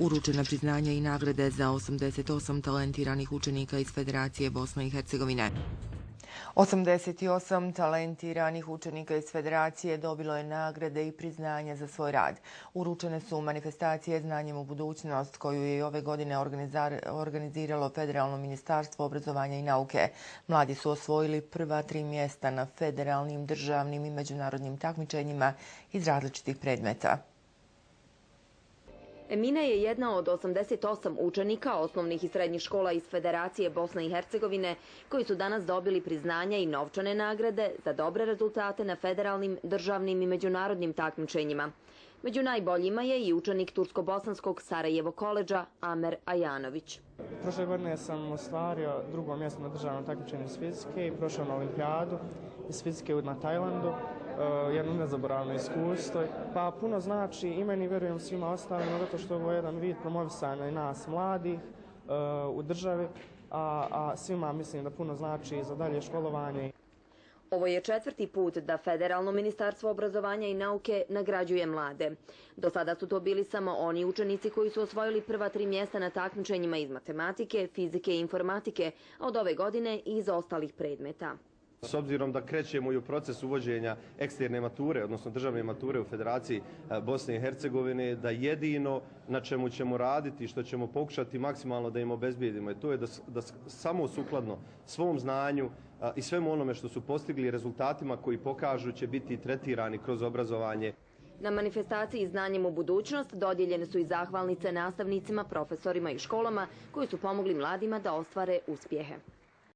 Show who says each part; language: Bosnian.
Speaker 1: Uručena priznanja i nagrade za 88 talentiranih učenika iz Federacije Bosne i Hercegovine. 88 talentiranih učenika iz Federacije dobilo je nagrade i priznanja za svoj rad. Uručene su manifestacije Znanjem u budućnost koju je i ove godine organiziralo Federalno ministarstvo obrazovanja i nauke. Mladi su osvojili prva 3 mjesta na federalnim, državnim i međunarodnim takmičenjima iz različitih predmeta.
Speaker 2: Emina je jedna od 88 učenika osnovnih i srednjih škola iz Federacije Bosne i Hercegovine koji su danas dobili priznanja i novčane nagrade za dobre rezultate na federalnim, državnim i međunarodnim takmičenjima. Među najboljima je i učenik Tursko-bosanskog Sarajevo koledža Amer Ajanović.
Speaker 3: Prošle godine sam ostvario 2. mjesto na državnom takmičenju iz fizike i prošao na olimpijadu iz fizike na Tajlandu. Jedno nezaboravno iskustvo. Pa puno znači i meni, vjerujem svima ostalima, zato što ovo je jedan vid promovisanja i nas mladih u državi, a svima mislim da puno znači za dalje školovanje.
Speaker 2: Ovo je 4. put da Federalno ministarstvo obrazovanja i nauke nagrađuje mlade. Do sada su to bili samo oni učenici koji su osvojili prva 3 mjesta na takmičenjima iz matematike, fizike i informatike, a od ove godine i iz ostalih predmeta.
Speaker 4: S obzirom da krećemo i u proces uvođenja eksterne mature, odnosno državne mature u Federaciji Bosne i Hercegovine, da jedino na čemu ćemo raditi i što ćemo pokušati maksimalno da im obezbijedimo, to je da samo sukladno svom znanju i svemu onome što su postigli rezultatima koji pokažu će biti tretirani kroz obrazovanje.
Speaker 2: Na manifestaciji Znanjem u budućnost dodijeljene su i zahvalnice nastavnicima, profesorima i školama koji su pomogli mladima da ostvare uspjehe.